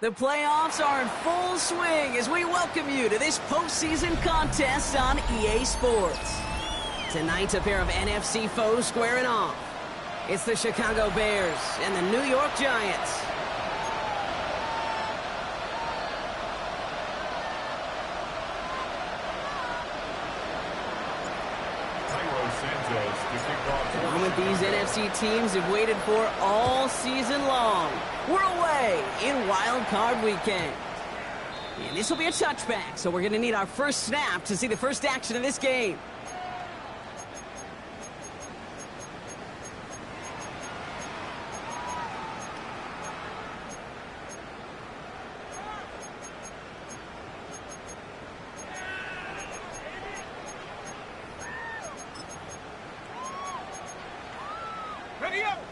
The playoffs are in full swing as we welcome you to this postseason contest on EA Sports. Tonight, a pair of NFC foes squaring off. It's the Chicago Bears and the New York Giants. The moment these NFC teams have waited for all season long. We're away in Wildcard weekend. And this will be a touchback, so we're going to need our first snap to see the first action of this game.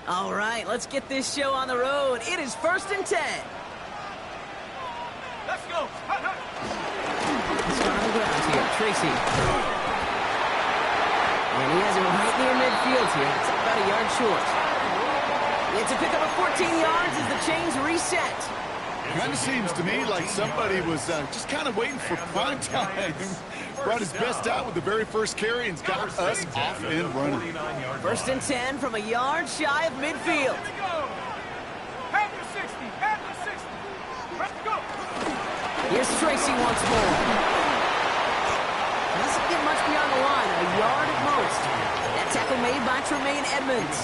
All right, let's get this show on the road. It is 1st and 10. Let's go. Let's start on the ground here. Tracy. And he has him right near midfield here. It's about a yard short. It's a pickup of 14 yards as the chains reset. Kind of seems to me like somebody was just kind of waiting for prime time. Brought his best out with the very first carry and's got us off and running. 1st and 10 from a yard shy of midfield. Half the 60. Half the 60. Let's go. Here's Tracy once more. Doesn't get much beyond the line. A yard at most. That tackle made by Tremaine Edmonds.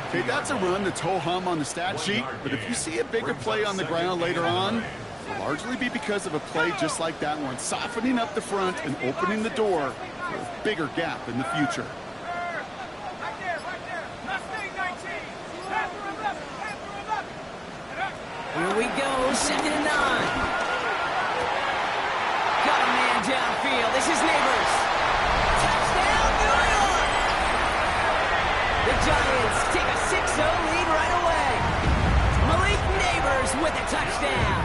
Okay, that's a run that's ho-hum on the stat sheet, but if you see a bigger play on the ground later on, it'll largely be because of a play just like that one, softening up the front and opening the door for a bigger gap in the future. Right there. Mustang 19. Pass through 11. Pass through 11. Here we go. 2nd and 9. Got a man downfield. This is Neighbors. Touchdown, New York! The Giants take a 6-0 lead right away. Malik Neighbors with a touchdown.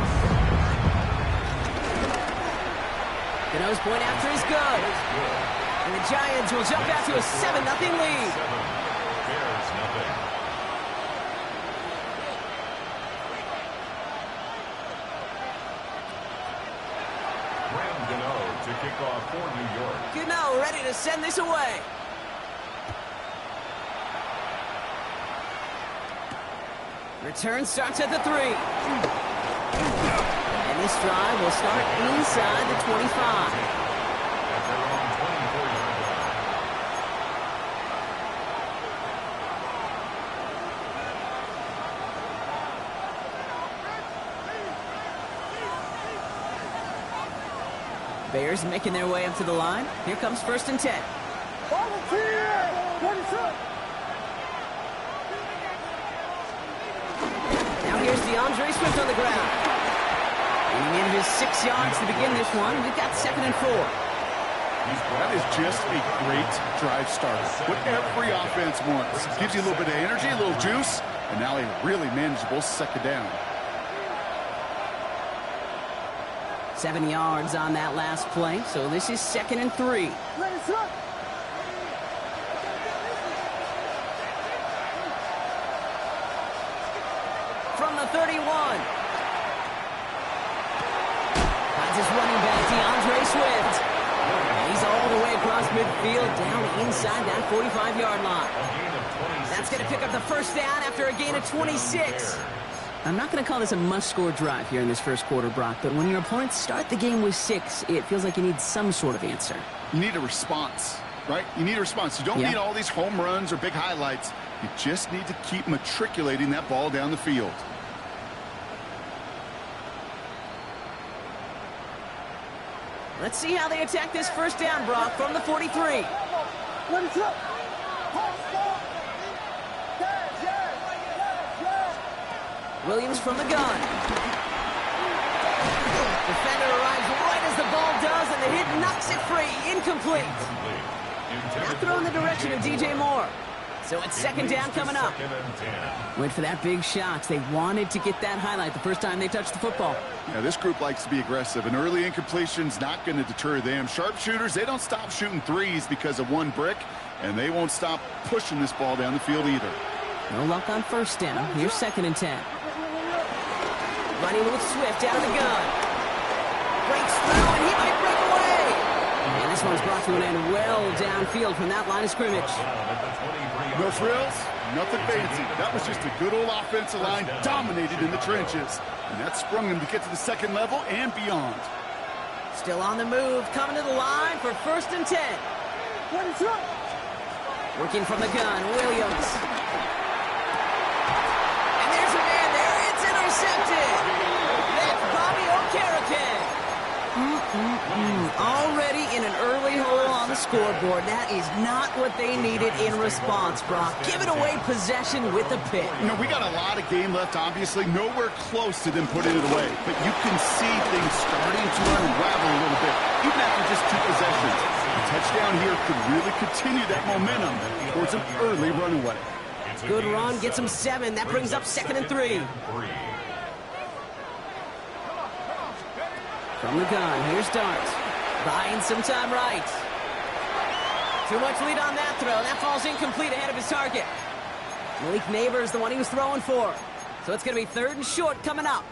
The nose point after is good. And the Giants will jump out to a 7-0 lead. To kick off for New York. Gano ready to send this away. Return starts at the 3. And this drive will start inside the 25. Bears making their way up to the line. Here comes 1st and 10. Now here's DeAndre Swift on the ground. Getting in his 6 yards to begin this one. We've got 2nd and 4. That is just a great drive starter. What every offense wants. Gives you a little bit of energy, a little juice, and now a really manageable 2nd down. 7 yards on that last play, so this is 2nd and 3. From the 31. Finds his running back, DeAndre Swift. He's all the way across midfield, down inside that 45-yard line. That's going to pick up the 1st down after a gain of 26. I'm not going to call this a must-score drive here in this first quarter, Brock, but when your opponents start the game with 6, it feels like you need some sort of answer. You need a response, right? You need a response. You don't need all these home runs or big highlights. You just need to keep matriculating that ball down the field. Let's see how they attack this first down, Brock, from the 43. Williams from the gun. Defender arrives right as the ball does, and the hit knocks it free. Incomplete. Not thrown in the direction of DJ Moore. So it's second down coming up. Went for that big shot. They wanted to get that highlight the first time they touched the football. Yeah, this group likes to be aggressive. An early incompletion's not going to deter them. Sharpshooters, they don't stop shooting threes because of one brick, and they won't stop pushing this ball down the field either. No luck on first down. Here's second and 10. Running with Swift out of the gun. Breaks through, and he might break away. And this one's brought to an end well downfield from that line of scrimmage. No frills, nothing fancy. That was just a good old offensive line dominated in the trenches. And that sprung them to get to the second level and beyond. Still on the move, coming to the line for first and 10. Working from the gun, Williams. And there's a man there. It's intercepted. That's Bobby Okereke. Already in an early hole on the scoreboard. That is not what they needed in response, Brock. Giving away possession with a pick. You know, we got a lot of game left, obviously. Nowhere close to them putting it away. But you can see things starting to unravel a little bit, even after just 2 possessions. A touchdown here could really continue that momentum towards an early runaway. Good run, gets them 7. That brings up second and 3. From the gun, here's Dart. Buying some time right. Too much lead on that throw. That falls incomplete ahead of his target. Malik Neighbors, the one he was throwing for. So it's going to be third and short coming up.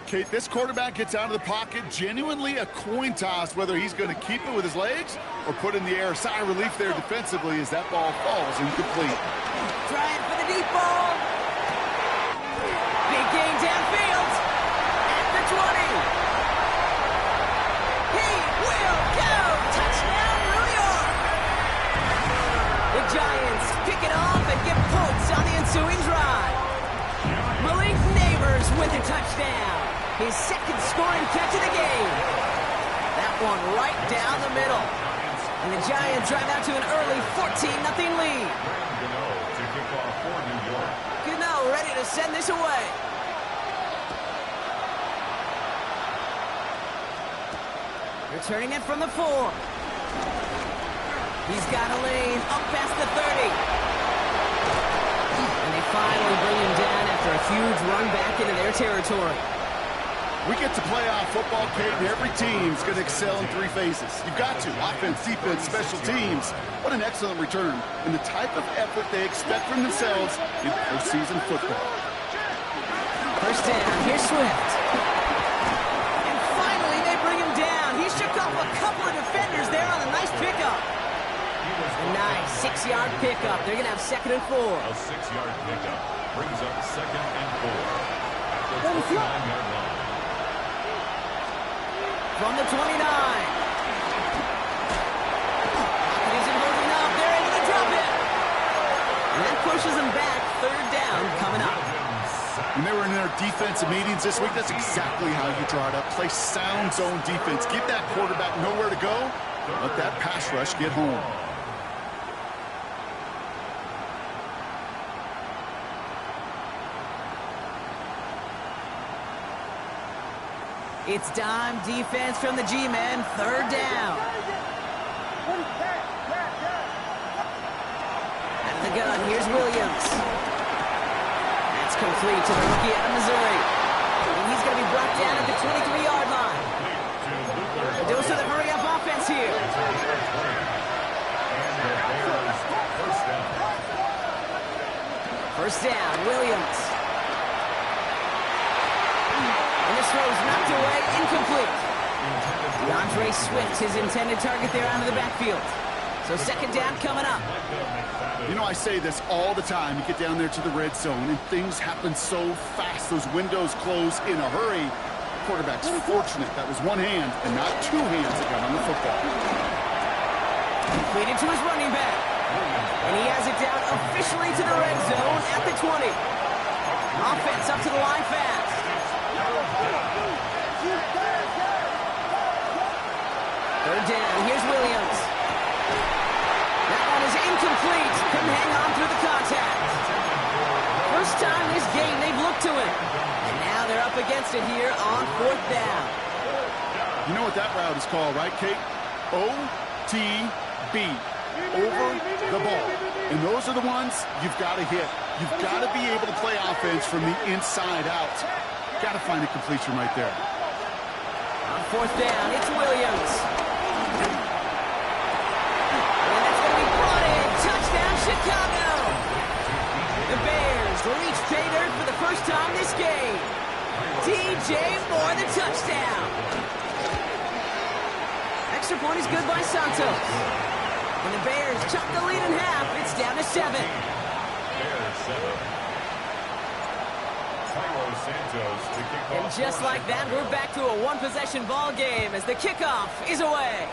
Kate, this quarterback gets out of the pocket, genuinely a coin toss whether he's going to keep it with his legs or put in the air. Sigh of relief there defensively as that ball falls incomplete. Trying for the deep ball. Big gain downfield. At the 20. He will go. Touchdown, New York. The Giants pick it off and get points on the ensuing drive. Malik Neighbors with a touchdown. His second scoring catch of the game. That one right down the middle. And the Giants drive out to an early 14-0 lead. Gano ready to send this away. Returning it from the 4. He's got a lane up past the 30. And they finally bring him down after a huge run back into their territory. We get to playoff football, Kate, and every team's going to excel in 3 phases. You've got to. Offense, defense, special teams. What an excellent return. And the type of effort they expect from themselves in postseason football. First down. Here's Swift. And finally, they bring him down. He shook off a couple of defenders there on a nice pickup. A nice 6-yard pickup. They're going to have second and 4. A 6-yard pickup brings up second and 4. At the 49-yard line. From the 29. Isn't holding up. They're able to drop it. And that pushes them back. Third down coming up. When they were in their defensive meetings this week, that's exactly how you draw it up. Play sound zone defense. Give that quarterback nowhere to go. Let that pass rush get home. It's dime defense from the G-men. Third down. Out of the gun, here's Williams. That's complete to the rookie out of Missouri. And he's going to be brought down at the 23-yard line. A dose of the hurry-up offense here. First down, Williams. And this throw is knocked away, incomplete. DeAndre Swift, his intended target there out of the backfield. So second down coming up. You know, I say this all the time. You get down there to the red zone, and things happen so fast. Those windows close in a hurry. Quarterback's fortunate that was one hand and not 2 hands that got on the football. Completed to his running back. And he has it down officially to the red zone at the 20. Offense up to the line fast. Third down, here's Williams. That one is incomplete. Couldn't hang on through the contact. First time this game they've looked to it. And now they're up against it here on fourth down. You know what that route is called, right, Kate? OTB. Over the ball. And those are the ones you've got to hit. You've got to be able to play offense from the inside out. Got to find a completion right there. On fourth down, it's Williams. And that's going to be brought in. Touchdown, Chicago. The Bears reach pay dirt for the first time this game. DJ Moore, the touchdown. Extra point is good by Santos. And the Bears chop the lead in half. It's down to 7. Bears 7. And just like that, we're back to a one-possession ball game as the kickoff is away.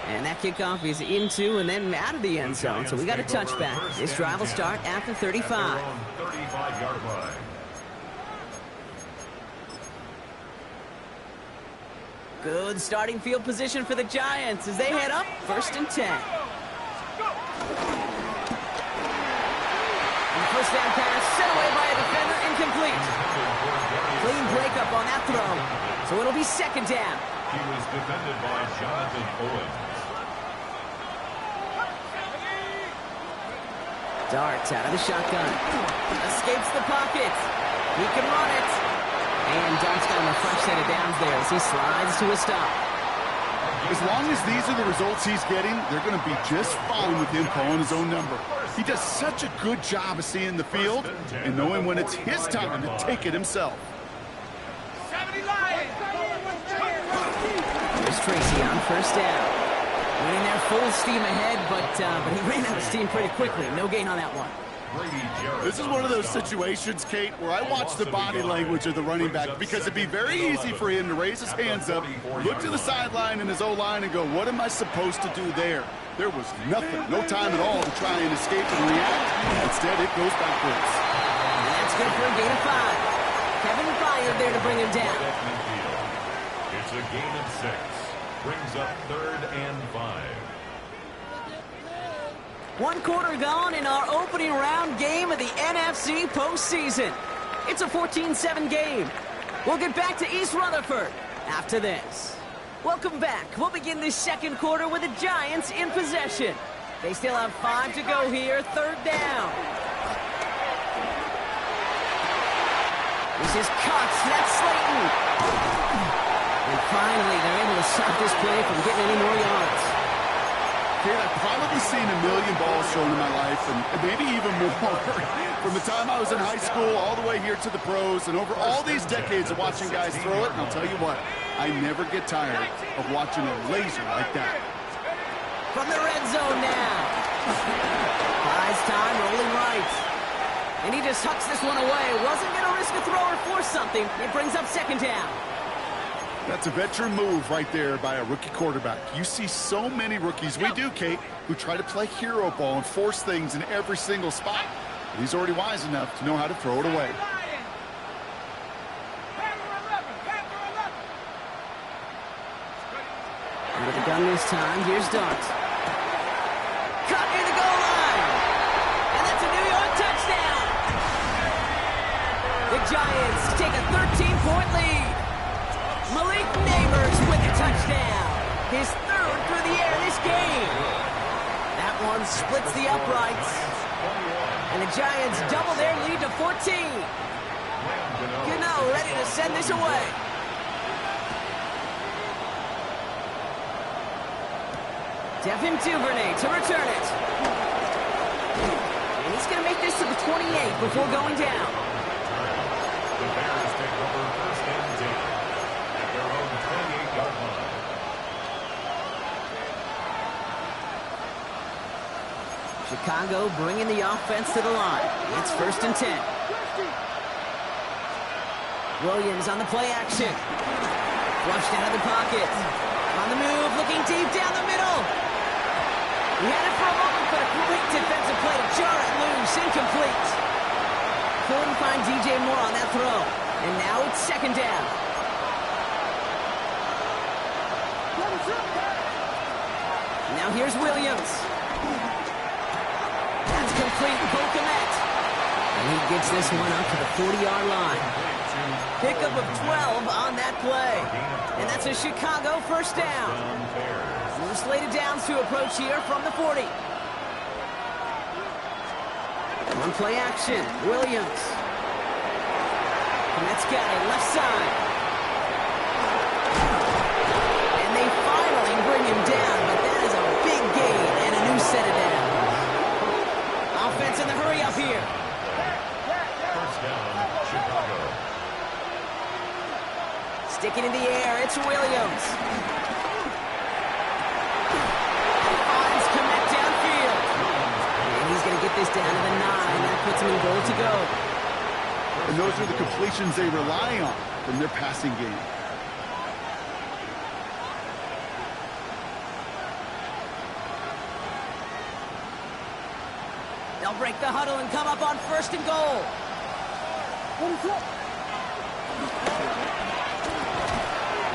And that kickoff is into and then out of the end zone, so we got a touchback. This drive will start at the 35. 35-yard line. Good starting field position for the Giants as they head up 1st and 10. And the first down pass set away by a defender, incomplete. Clean breakup on that throw, so it'll be 2nd down. He was defended by Jonathan Owens. Darts out of the shotgun. Escapes the pocket. He can run it. And Dart's got him a fresh set of downs there as he slides to a stop. As long as these are the results he's getting, they're going to be just fine with him calling his own number. He does such a good job of seeing the field and knowing when it's his time to take it himself. There's Tracy on first down. Running there full steam ahead, but he ran out of steam pretty quickly. No gain on that one. This is one of those situations, Kate, where I watch the body language of the running back because it'd be very easy for him to raise his hands up, look to the sideline and his O-line and go, what am I supposed to do there? There was nothing, no time at all to try and escape and react. Instead, it goes backwards. And that's good for a gain of 5. Kevin Byard there to bring him down. It's a gain of 6. Brings up 3rd and 5. 1 quarter gone in our opening round game of the NFC postseason. It's a 14-7 game. We'll get back to East Rutherford after this. Welcome back. We'll begin this 2nd quarter with the Giants in possession. They still have 5 to go here, 3rd down. This is Cox. That's Slayton. And finally, they're able to stop this play from getting any more yards. Kate, I've probably seen a million balls thrown in my life, and maybe even more. From the time I was in high school all the way here to the pros, and over all these decades of watching guys throw it, and I'll tell you what, I never get tired of watching a laser like that. From the red zone now. Buys time, rolling right. And he just hucks this one away. Wasn't going to risk a throw or force something. It brings up 2nd down. That's a veteran move right there by a rookie quarterback. You see so many rookies, we do, Kate, who try to play hero ball and force things in every single spot. But he's already wise enough to know how to throw it away. Under the gun this time, here's Dart. Caught near the goal line. And that's a New York touchdown. The Giants take a 13-point lead. Malik Neighbors with a touchdown. His 3rd through the air this game. That one splits the uprights. And the Giants double their lead to 14. Gano ready to send this away. Devin Duvernay to return it. And he's going to make this to the 28 before going down. The Bears take over 1st and 10. Chicago bringing the offense to the line. It's 1st and 10. Williams on the play action. Flushed out of the pocket. On the move, looking deep down the middle. He had it for a moment, but a great defensive play to jar it loose. Incomplete. Couldn't find DJ Moore on that throw. And now it's second down. Now here's Williams. That's complete. Bokemet. And he gets this one up to the 40-yard line. Pickup of 12 on that play. And that's a Chicago first down. More slated downs to approach here from the 40. On play action, Williams. Komet's got it, left side. And they finally bring him down, but that is a big gain and a new set of downs. Offense in the hurry up here. First down, Chicago. Sticking in the air, it's Williams. Finds Komet downfield. And he's going to get this down to the 9. That puts him in goal to go. And those are the completions they rely on from their passing game. They'll break the huddle and come up on first and goal.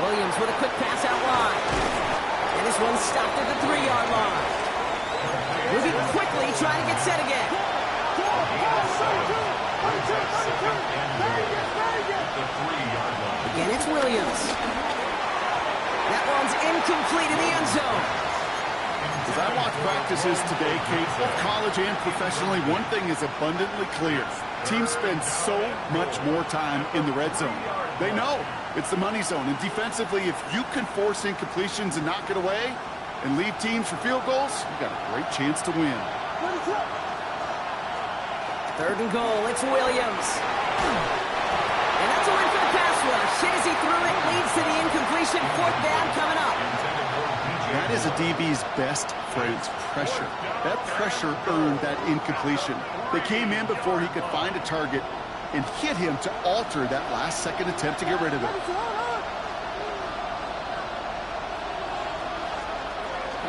Williams with a quick pass out wide. And this one's stopped at the 3-yard line. Moving quickly, trying to get set again. Again, it's Williams. That one's incomplete in the end zone. As I watch practices today, Kate, both college and professionally, one thing is abundantly clear. Teams spend so much more time in the red zone. They know it's the money zone. And defensively, if you can force incompletions and knock it away and leave teams for field goals, you've got a great chance to win. Third and goal, it's Williams. And that's a win for the pass rush. Shazy threw it, leads to the incompletion. Fourth down coming up. That is a DB's best phrase, pressure. That pressure earned that incompletion. They came in before he could find a target and hit him to alter that last-second attempt to get rid of it.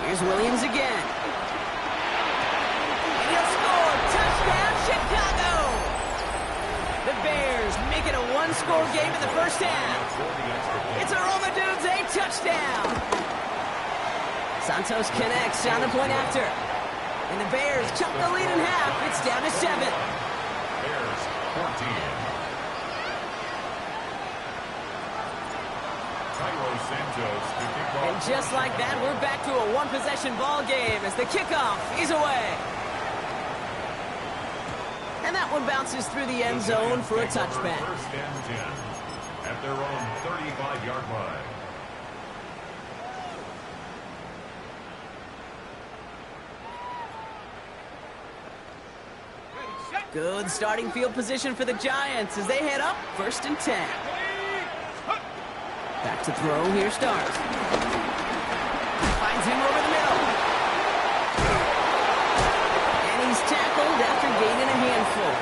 Here's Williams again. And he'll score. Touchdown, Chicago! The Bears make it a one-score game in the first half. It's a Roma Dudes, a touchdown. Santos connects on the point after. And the Bears chunk the lead in half. It's down to 7. Bears 14. And just like that, we're back to a one-possession ball game as the kickoff is away. And that one bounces through the end zone for a touchback. First and 10 at their own 35-yard line. Good starting field position for the Giants as they head up first and 10. Back to throw, here Stars. Finds him over the middle. And he's tackled after gaining a handful.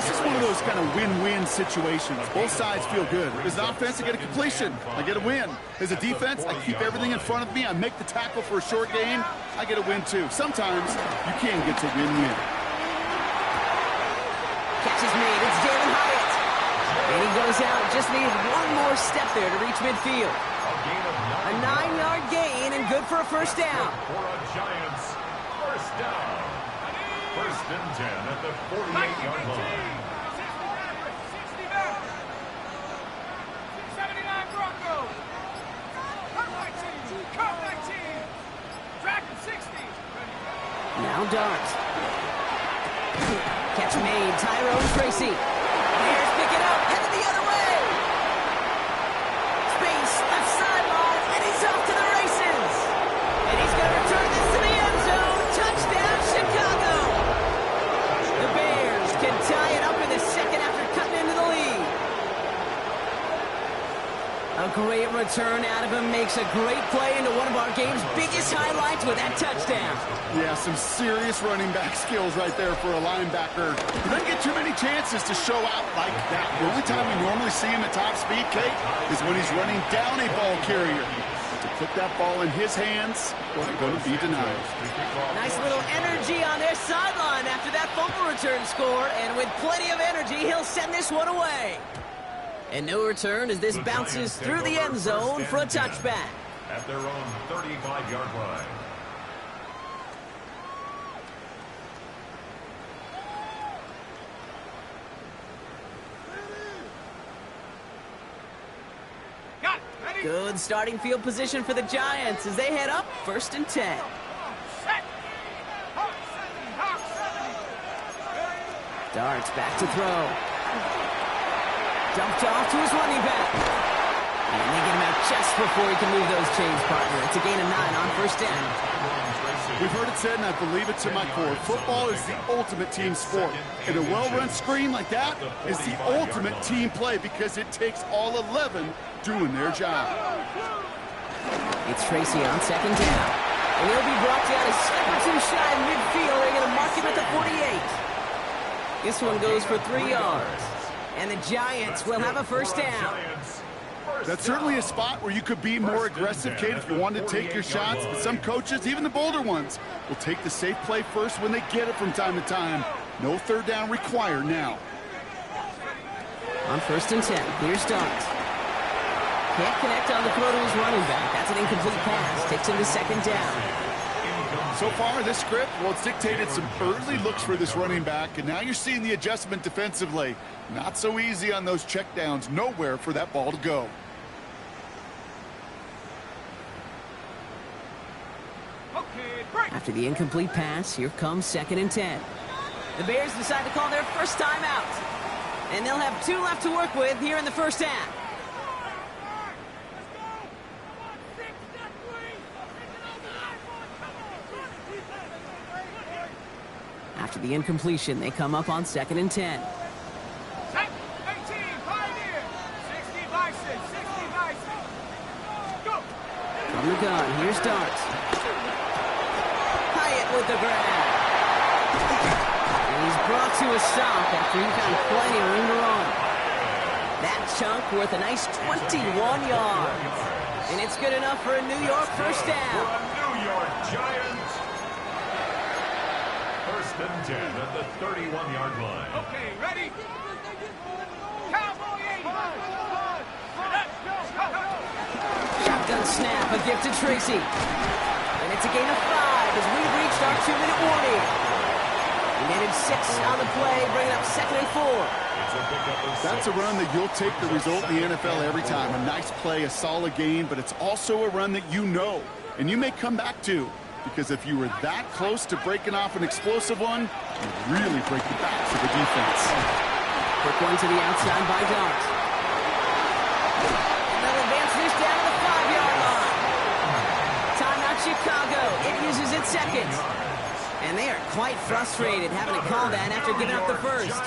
This is one of those kind of win-win situations. Both sides feel good. As an offense, I get a completion. I get a win. As a defense, I keep everything in front of me. I make the tackle for a short gain. I get a win, too. Sometimes you can get to win-win. Catch is made. It's David Hyatt. And he goes out. Just needed one more step there to reach midfield. A 9-yard gain and good for a first down. For a Giants first down. First and 10 at the 48-yard line. 79 Broncos. Cut 19. Cut 19. Dragon 60. Now Dart. Catch made. Tyrone Tracy. Bears pick it up. Headed the other way. Space. Left sideline. And he's off to the races. And he's going to return this to the end zone. Touchdown, Chicago. The Bears can tie it up in the second after cutting into the lead. A great return out of him. Makes a great play into one of our game's biggest highlights with that touchdown. Yeah, some serious running back skills right there for a linebacker. He doesn't get too many chances to show out like that. The only time we normally see him at top speed, Kate, is when he's running down a ball carrier. to put that ball in his hands wasn't going to be denied. Nice little energy on their sideline after that fumble return score, and with plenty of energy, he'll send this one away. And no return as this bounces through the end zone for a touchback. At their own 35-yard line. Good starting field position for the Giants as they head up 1st and 10. Darts back to throw. Dumped off to his running back. And they get him out just before he can move those chains, partner. It's a gain of 9 on 1st down. We've heard it said, and I believe it to my core, football is the ultimate team sport. And a well-run screen like that is the ultimate team play because it takes all 11 doing their job. It's Tracy on 2nd down. And he'll be brought down a step or two shy of midfield. They're going to mark him at the 48. This one goes for 3 yards. And the Giants will have a 1st down. That's certainly a spot where you could be more aggressive, Kate, if you wanted to take your shots. But some coaches, even the bolder ones, will take the safe play first when they get it from time to time. No 3rd down required now. On 1st and 10, here's Darts. Can't connect on the throw to his running back. That's an incomplete pass. Takes him to 2nd down. So far, this script, well, it's dictated some early looks for this running back, and now you're seeing the adjustment defensively. Not so easy on those checkdowns. Nowhere for that ball to go. After the incomplete pass, here comes 2nd and 10. The Bears decide to call their first time out. And they'll have 2 left to work with here in the 1st half. After the incompletion, they come up on 2nd and 10. From the gun, here's Darts. Hyatt with the grab. And he's brought to a stop after he found plenty of room to run. That chunk worth a nice 21 yards. And it's good enough for a New York 1st down. New York Giants. 1st and 10 at the 31-yard line. Okay, ready? Cowboy 80. Let's go. Shotgun snap, a gift to Tracy. And it's a gain of 5 as we've reached our 2-minute warning. He netted 6 on the play, bringing up 2nd and 4. That's a run that you'll take the result in the NFL every time. A nice play, a solid gain, but it's also a run that you know, and you may come back to. Because if you were that close to breaking off an explosive one, you'd really break the backs of the defense. Quick one to the outside by Darts. And they'll advance this down to the 5-yard line. Timeout Chicago. It uses its 2nd. And they are quite frustrated having to call that after giving up the 1st.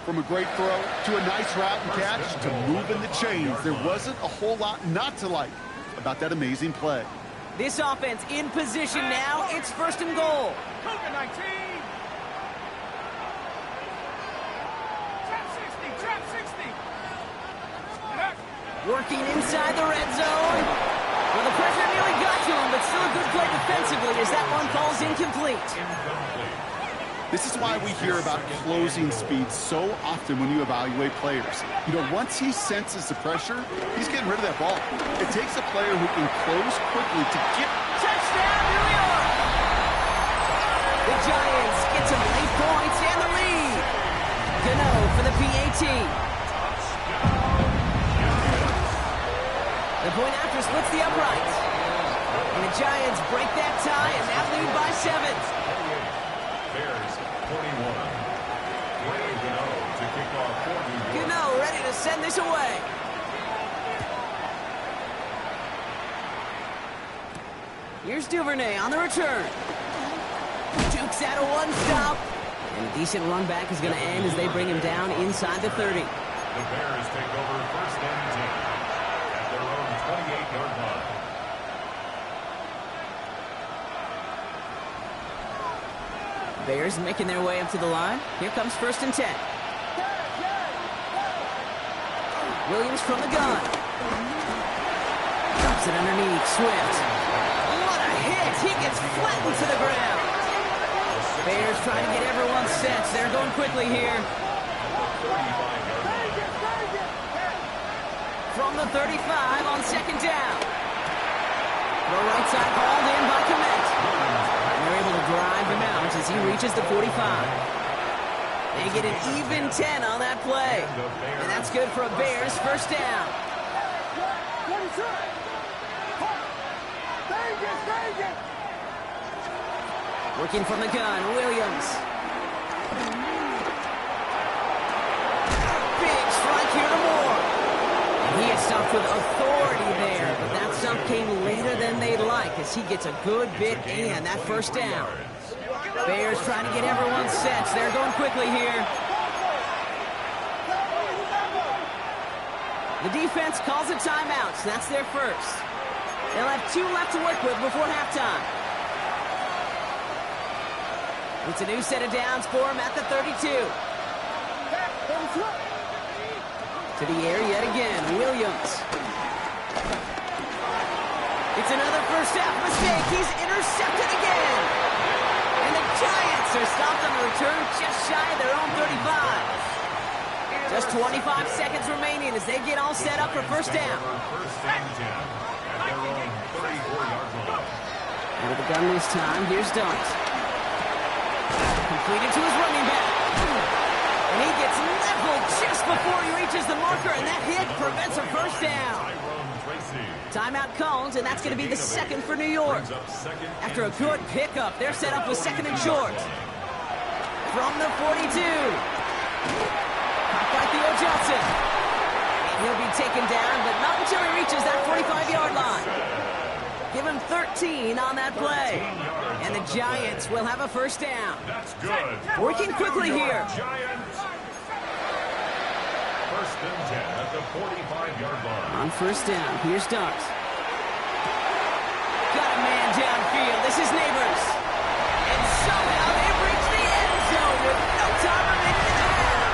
From a great throw to a nice route and catch to moving the chains, there wasn't a whole lot not to like about that amazing play. This offense in position now. It's 1st and goal. Cougar 19. Trap 60. Working inside the red zone. Well, the pressure nearly got to him, but still a good play defensively as that one falls incomplete. This is why we hear about closing speed so often when you evaluate players. You know, once he senses the pressure, he's getting rid of that ball. It takes a player who can close quickly to get... Touchdown, New York! The Giants get some late points and the lead. Gano for the PAT. The point after splits the uprights. And the Giants break that tie and now lead by 7. Bears 41. Wayne Gano to kick off for New York. Gano ready to send this away. Here's Duvernay on the return. Dukes out of one stop. And a decent run back is going to end as they bring him down inside the 30. The Bears take over 1st and 10 at their own 28-yard line. Bears making their way up to the line. Here comes 1st and 10. Williams from the gun. Dumps Gives it underneath. Swift. What a hit. He gets flattened to the ground. Bears trying to get everyone set. They're going quickly here. From the 35 on second down. The right side hauled in by Komet. They're able to drive him out as he reaches the 45. They get an even 10 on that play. And that's good for a Bears first down. Working from the gun, Williams. Big strike here to Moore. And he is stopped with authority there, but that stop came later than they'd like as he gets a good bit and that first down. Bears trying to get everyone set. They're going quickly here. The defense calls a timeout, so that's their first. They'll have 2 left to work with before halftime. It's a new set of downs for him at the 32. To the air yet again, Williams. It's another first half mistake. He's intercepted again. And the Giants are stopped on the return just shy of their own 35. Just 25 seconds remaining as they get all set up for first down. Under the gun this time, here's Dart. Completed to his running back. And he gets leveled just before he reaches the marker, and that hit prevents a first down. Timeout called, and that's going to be the second for New York. After a good pickup, they're set up with second and short. From the 42. Caught by Theo Johnson. And he'll be taken down, but not until he reaches that 45-yard line. Give him 13 on that play. And the Giants will have a first down. That's good. Working quickly here. Giants. First and 10 at the 45-yard line. On first down, here's Dart. Got a man downfield. This is Neighbors. And somehow they've reached the end zone with no time remaining in the half.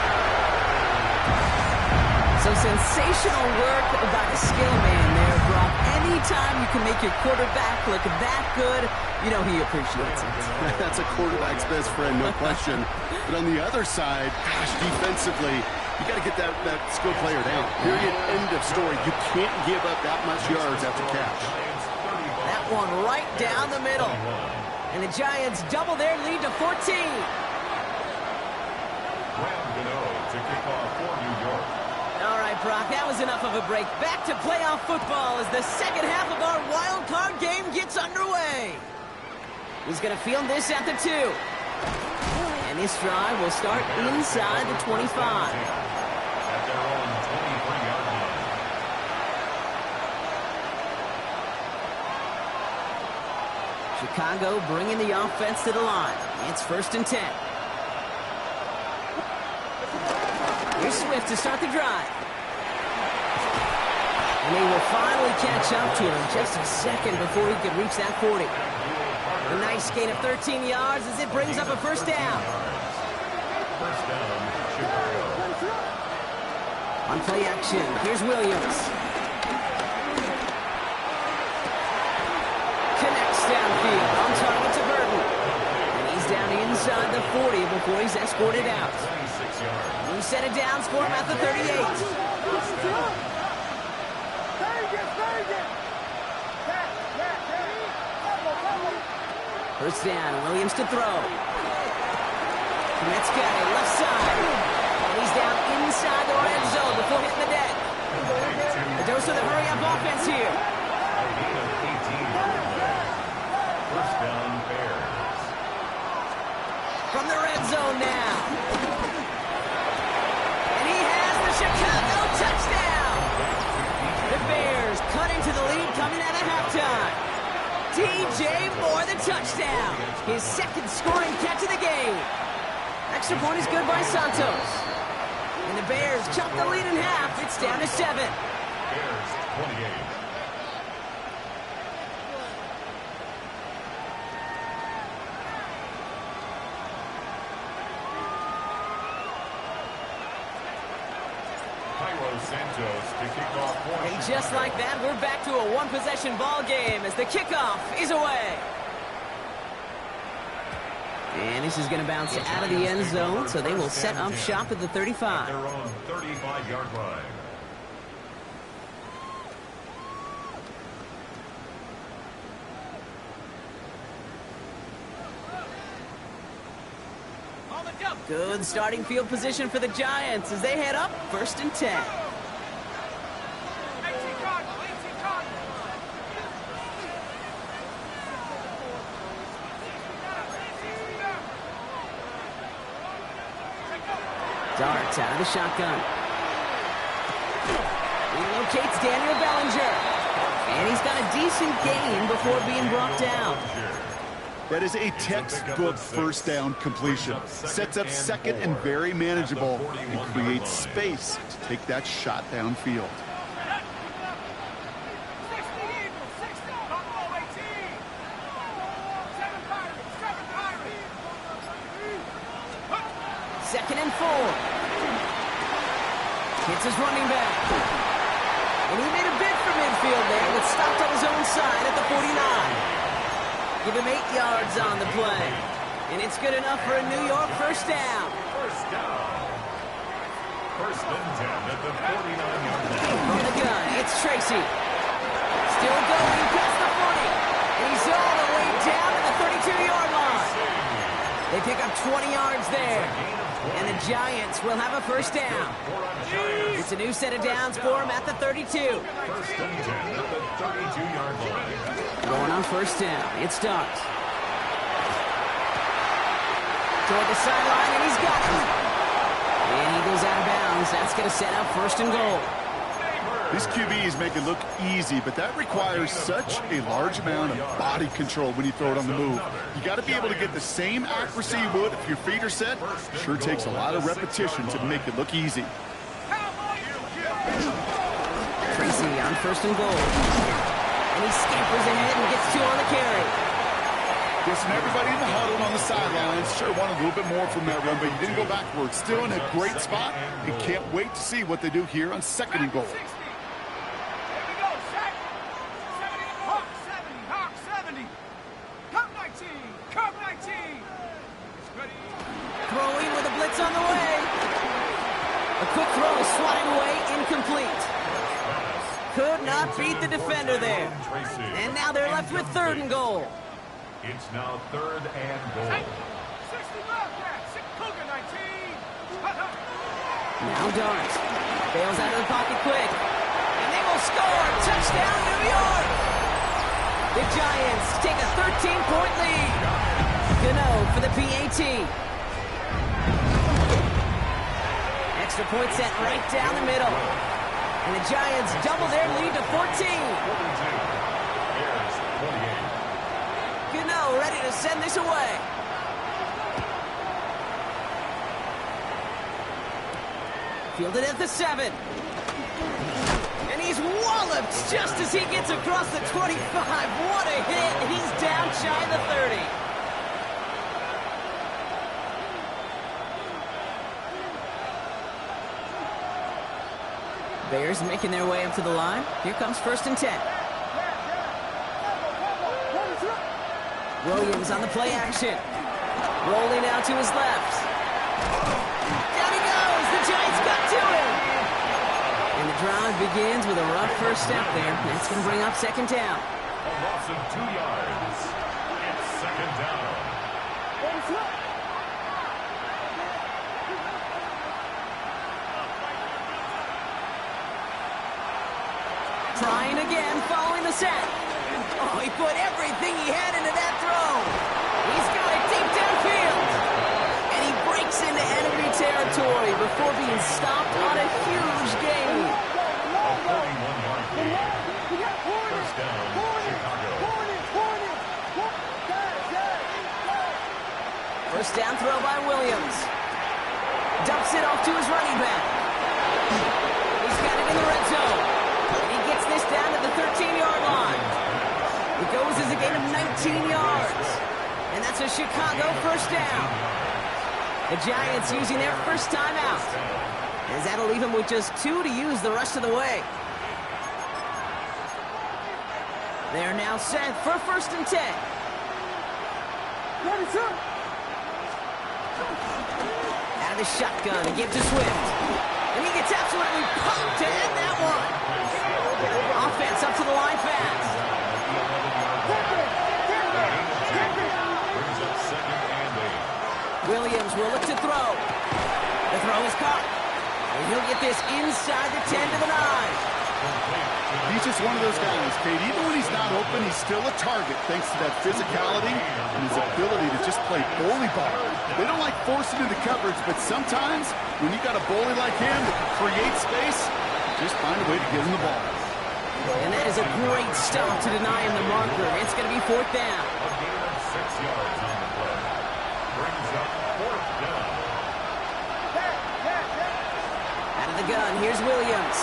So sensational work by the skill man there, Brock. Anytime you can make your quarterback look that good, you know he appreciates it. That's a quarterback's best friend, no question. But on the other side, gosh, defensively, you got to get that skill player down. Period. End of story. You can't give up that much yards after catch. That one right down the middle. And the Giants double their lead to 14. To kick off for New York. All right, Brock, that was enough of a break. Back to playoff football as the second half of our wild card game gets underway. He's going to field this at the 2. And this drive will start inside the 25. At their own 23-yard line. Chicago bringing the offense to the line. It's first and 10. Here's Swift to start the drive. And they will finally catch up to him just a second before he could reach that 40. A nice gain of 13 yards as it brings up a first down. First down, Chicago. On play action, here's Williams. Connects downfield, on target to Burton. And he's down inside the 40 before he's escorted out. 26 yards. New set of downs for him at the 38. First down, Williams to throw. Komet's got it, left side. And he's down inside the red zone before hitting the deck. A dose of the hurry-up offense here. First down, Bears. From the red zone now. And he has the Chicago touchdown. The Bears cut into the lead coming out of halftime. DJ Moore the touchdown. His second scoring catch of the game. Extra point is good by Santos. And the Bears chop the lead in half. It's down to 7. Bears 28. Santos to kick off for And just like that, we're back to a one-possession ball game as the kickoff is away. And this is going to bounce out of the end zone, so they will set up shop at the 35. Their own 35-yard line. Good starting field position for the Giants as they head up 1st and 10. Darts out of the shotgun. Relocates Daniel Bellinger. And he's got a decent gain before being brought down. That is a textbook first down completion. Sets up second and very manageable and creates space to take that shot downfield. Second and 4. Hits his running back. And he made a bid for midfield there, but stopped on his own side at the 49. Give him 8 yards on the play. And it's good enough for a New York first down. First down. 1st and 10 at the 49-yard line. From the gun, it's Tracy. Still going past the 40. And he's all the way down to the 32-yard line. They pick up 20 yards there. And the Giants will have a first down. It's a new set of downs for him at the 32. 1st and 10 at the 32-yard line. Going on first down. It starts. Toward the sideline, and he's got it. And he goes out of bounds. That's going to set up 1st and goal. These QBs make it look easy, but that requires such a large amount of body control when you throw it on the move. You got to be able to get the same accuracy you would if your feet are set. Sure takes a lot of repetition to make it look easy. Tracy on 1st and goal. And he scampers ahead and gets 2 on the carry. Guessing everybody in the huddle and on the sidelines sure wanted a little bit more from that run, but you didn't go backwards. Still in a great spot and can't wait to see what they do here on 2nd and goal. Throwing with a blitz on the way. A quick throw swatted away, incomplete. Could not beat the defender there. And now they're left with 3rd and goal. It's now 3rd and goal. Now Dart bails out of the pocket quick. And they will score. Touchdown, New York. The Giants take a 13-point lead. Gano for the PAT. Extra point set right down the middle. And the Giants double their lead to 14. Gano ready to send this away. Fielded at the 7. And he's walloped just as he gets across the 25. What a hit. He's down shy of the 30. Bears making their way up to the line. Here comes 1st and 10. Williams on the play action. Rolling out to his left. Down he goes. The Giants got to him. And the drive begins with a rough first step there. That's going to bring up 2nd down. A loss of 2 yards. It's 2nd down. Trying again, following the set. Oh, he put everything he had into that throw. He's got it deep downfield. And he breaks into enemy territory before being stopped on a huge gain. A 41-yard gain. 1st down, Chicago. 1st down throw by Williams. Dumps it off to his running back. He's got it in the red zone. Gets this down to the 13-yard line. It goes as a gain of 19 yards. And that's a Chicago 1st down. The Giants using their first timeout. As that'll leave him with just 2 to use the rest of the way. They're now set for 1st and 10. Out of the shotgun, a give to Swift. And he gets absolutely pumped to end that one. Offense up to the line fast. Williams will look to throw. The throw is caught. And he'll get this inside the 10 to the 9. He's just one of those guys, Kate. Even when he's not open, he's still a target thanks to that physicality and his ability to just play bully ball. They don't like forcing into coverage, but sometimes when you got a bully like him that can create space, just find a way to get him the ball. And that is a great stop to deny him the marker. It's going to be 4th down. A gain of 6 yards on the play. Brings up 4th down. Out of the gun, here's Williams.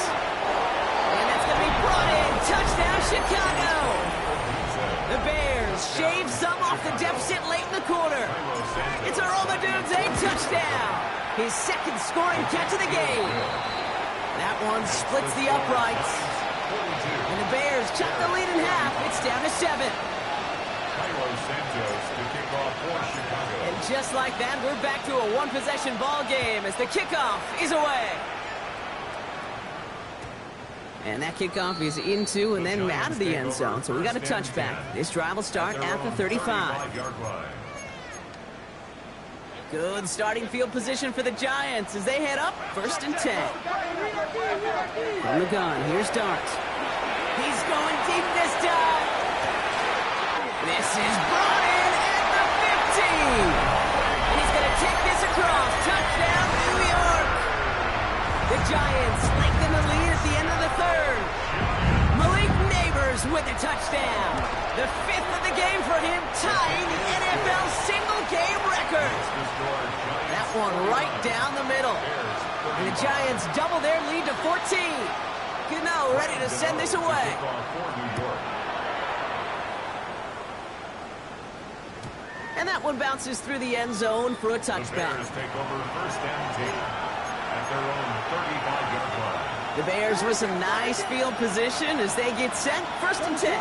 And that's going to be brought in. Touchdown, Chicago. The Bears shave some off the deficit late in the quarter. It's a Romadudes a touchdown. His 2nd scoring catch of the game. That one splits the uprights. And the Bears cut the lead in half. It's down to 7. And just like that, we're back to a 1-possession ball game as the kickoff is away. And that kickoff is into and then out of the end zone. So we got a touchback. This drive will start at the 35. Good starting field position for the Giants as they head up 1st and 10. From the gun, here's Dart. He's going deep this time. This is brought in at the 15. And he's going to take this across. Touchdown, New York. The Giants lengthen the lead at the end of the 3rd. Malik Neighbors with a touchdown. The 5th of the game for him, tying the NFL single-game record. That one right down the middle. And the Giants double their lead to 14. Gano ready to send this away. And that one bounces through the end zone for a touchback. The Bears take over 1st and 10 at their own 35-yard line. The Bears with some nice field position as they get set 1st and 10.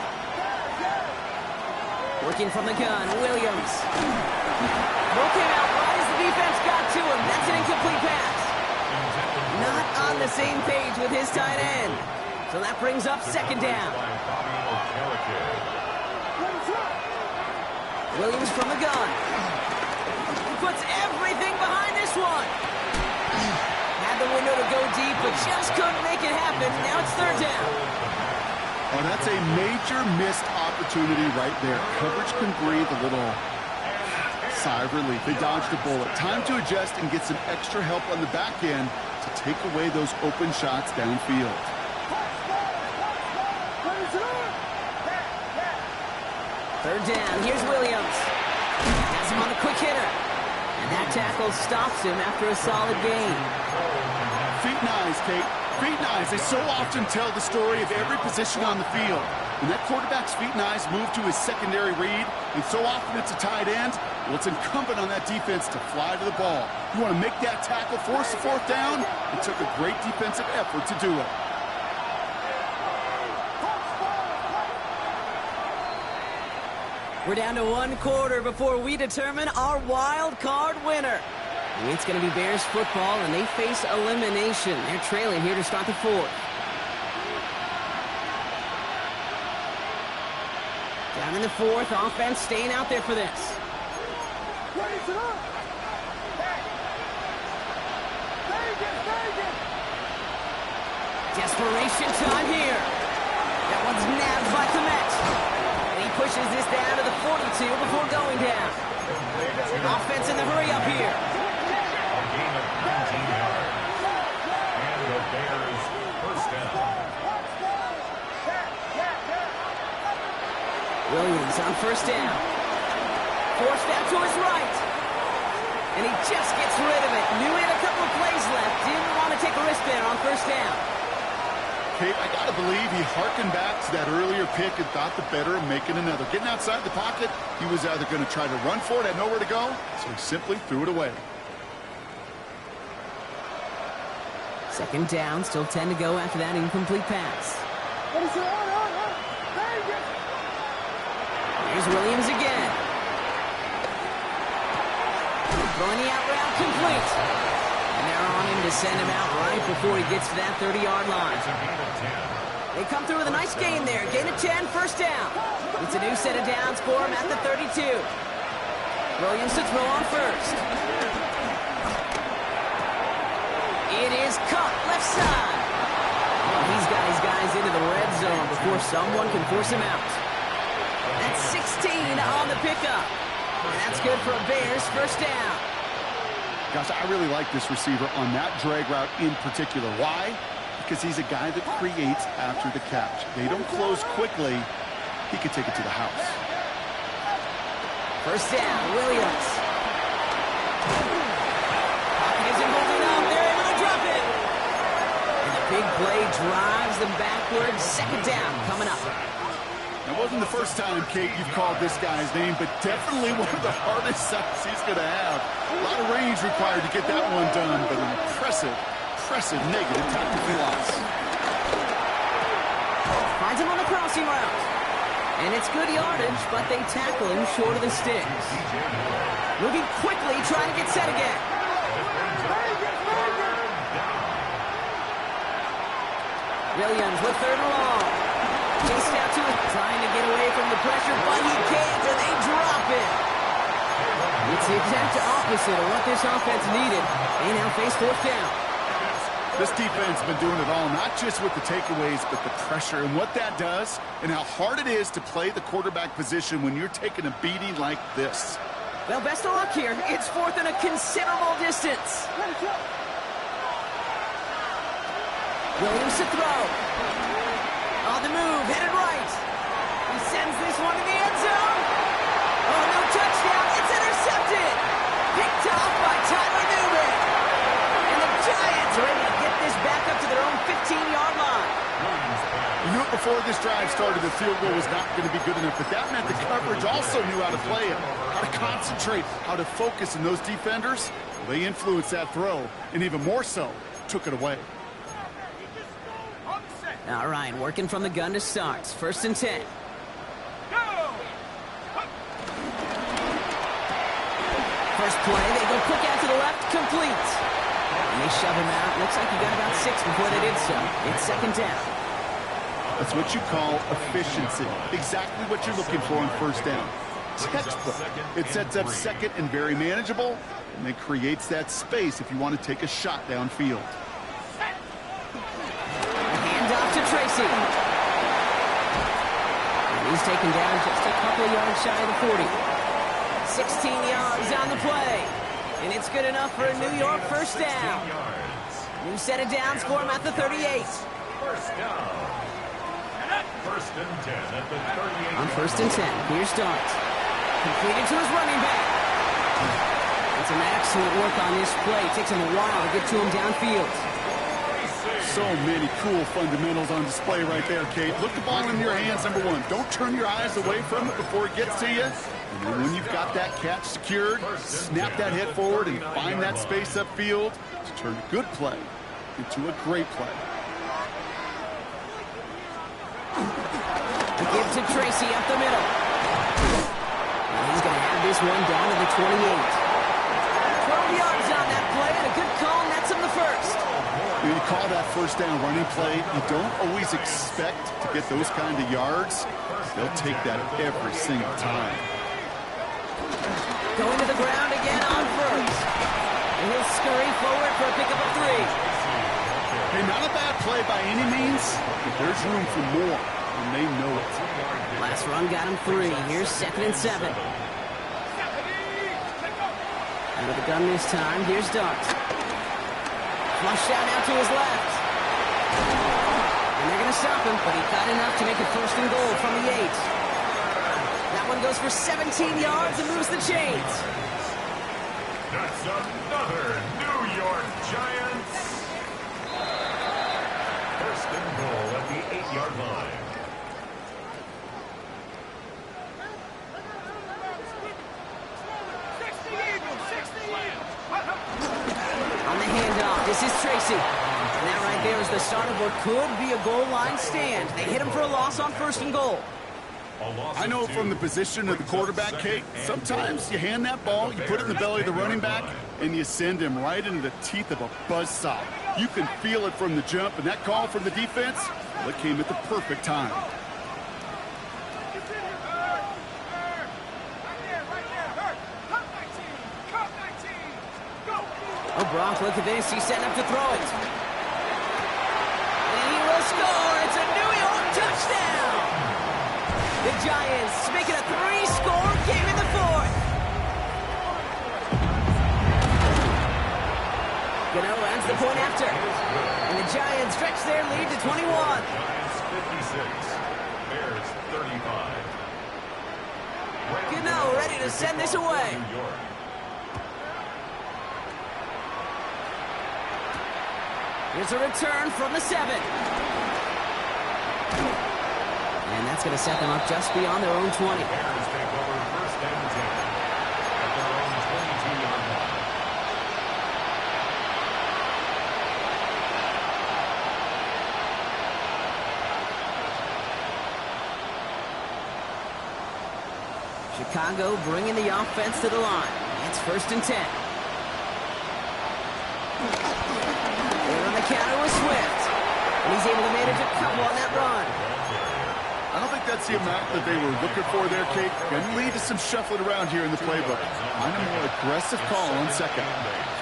Working from the gun, Williams. Ball came out right as the defense got to him. That's an incomplete pass. Not on the same page with his tight end. So that brings up 2nd down. Williams from the gun. He puts everything behind this one. Had the window to go deep, but just couldn't make it happen. Now it's 3rd down. Oh, that's a major missed opportunity right there. Coverage can breathe a little sigh of relief. They dodged a bullet. Time to adjust and get some extra help on the back end to take away those open shots downfield. 3rd down. Here's Williams. Has him on the quick hitter. And that tackle stops him after a solid gain. Feet and eyes, Kate. Feet and eyes. They so often tell the story of every position on the field. When that quarterback's feet and eyes move to his secondary read, and so often it's a tight end, well, it's incumbent on that defense to fly to the ball. You want to make that tackle, force the 4th down? It took a great defensive effort to do it. We're down to 1 quarter before we determine our wild card winner. It's going to be Bears football, and they face elimination. They're trailing here to start the 4th. Down in the 4th, offense staying out there for this. Desperation time here. That one's nabbed by Komet. And he pushes this down to the 42 before going down. Offense in the hurry up here. A gain of 19 yards. And the Bears 1st down. Williams on 1st down. Forced out to his right. And he just gets rid of it. Knew he had a couple of plays left. Didn't want to take a risk there on 1st down. Kate, I got to believe he harkened back to that earlier pick and thought the better of making another. Getting outside the pocket, he was either going to try to run for it, had nowhere to go, so he simply threw it away. Second down, still 10 to go after that incomplete pass. Here's Williams again. Throwing the out route complete. And they're on him to send him out right before he gets to that 30-yard line. They come through with a nice gain there. Gain of 10, first down. It's a new set of downs for him at the 32. Williams to throw on first. It is caught left side. He's got his guys into the red zone before someone can force him out. That's 16 on the pickup. And that's good for a Bears first down. Gosh, I really like this receiver on that drag route in particular. Why? Because he's a guy that creates after the catch. They don't close quickly. He could take it to the house. First down, Williams. Pocket isn't holding up. They're able to drop it. And the big play drives them backwards. Second down coming up. That wasn't the first time, Kate, you've called this guy's name, but definitely one of the hardest sacks he's going to have. A lot of range required to get that one done, but an impressive negative tactical loss. Finds him on the crossing route. And it's good yardage, but they tackle him short of the sticks. Moving quickly, trying to get set again. Williams with third and long. Chased out to it, trying to get away from the pressure, but he can't, and they drop it. It's the exact opposite of what this offense needed. They now face fourth down. This defense has been doing it all, not just with the takeaways, but the pressure and what that does and how hard it is to play the quarterback position when you're taking a beating like this. Well, best of luck here. It's fourth and a considerable distance. Williams to throw. On the move, headed right. He sends this one to the end zone. Oh, no touchdown. It's intercepted. Picked off by Tyler Newman. And the Giants are able to get this back up to their own 15-yard line. You knew it before this drive started, the field goal was not going to be good enough, but that meant the coverage also knew how to play it, how to concentrate, how to focus, and those defenders, well, they influenced that throw, and even more so, took it away. All right, working from the gun to start. First and 10. First play, they go quick out to the left, complete. And they shove him out. Looks like he got about 6 before they did so. It's second down. That's what you call efficiency. Exactly what you're looking for on first down. Textbook. It sets up second and very manageable, and it creates that space if you want to take a shot downfield. Off to Tracy. And he's taken down just a couple of yards shy of the 40. 16 yards on the play. And it's good enough for a New York first down. New set of downs for him at the 38. First down. First and 10 at the 38. On first and 10, here's Dart. Completed to his running back. It's an excellent work on this play. It takes him a while to get to him downfield. So many cool fundamentals on display right there, Kate. Look the ball in your hands, number one. Don't turn your eyes away from it before it gets to you. And then when you've got that catch secured, snap that head forward and find that space upfield to turn a good play into a great play. The give to Tracy up the middle. And he's going to have this one down to the 28. 12 yards on that play, and a good call nets him the first. When you call that first down running play, you don't always expect to get those kind of yards. They'll take that every single time. Going to the ground again on first. And he'll scurry forward for a pickup of 3. Hey, not a bad play by any means, but there's room for more, and they know it. Last run got him 3. Here's second and 7. Out of the gun this time, here's Dart. Flushed out now to his left. And they're going to stop him, but he got enough to make it first and goal from the 8. That one goes for 17 yards and moves the chains. That's another New York Giants. First and goal at the 8-yard line. On the handoff, this is Tracy. Now right there is the start of what could be a goal line stand. They hit him for a loss on 1st and goal. I know from the position of the quarterback, Kate, sometimes you hand that ball, you put it in the belly of the running back, and you send him right into the teeth of a buzzsaw. You can feel it from the jump, and that call from the defense, well, it came at the perfect time. Oh, Brock, look at this. He's setting up to throw it. And he will score. It's a New York touchdown. The Giants making a 3-score game in the 4th. Gano runs the point after. And the Giants stretch their lead to 21. Giants 56, Bears 35. Gano ready to send this away. New York. Here's a return from the 7. And that's going to set them up just beyond their own 20. Bears take over 1st and 10 at their own 22-yard line. Chicago bringing the offense to the line. It's 1st and 10. They're on the counter with Swift. And he's able to manage a couple on that run. I don't think that's the amount that they were looking for there, Kate. Going to lead to some shuffling around here in the playbook. On a more aggressive call on 2nd.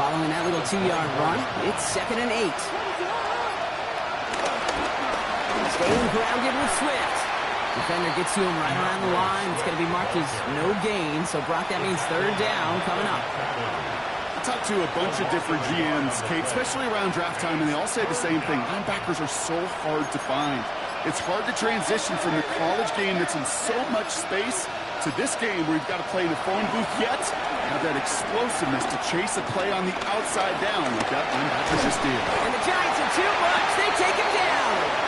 Following that little 2-yard run, it's 2nd and 8. Staying grounded with Swift. Defender gets to him right around the line. It's going to be marked as no gain. So, Brock, that means 3rd down coming up. I talked to a bunch of different GMs, Kate, especially around draft time, and they all say the same thing. Linebackers are so hard to find. It's hard to transition from the college game that's in so much space to this game where you've got to play in a phone booth yet have that explosiveness to chase a play on the outside down like that linebacker just did. And the Giants are too much. They take him down.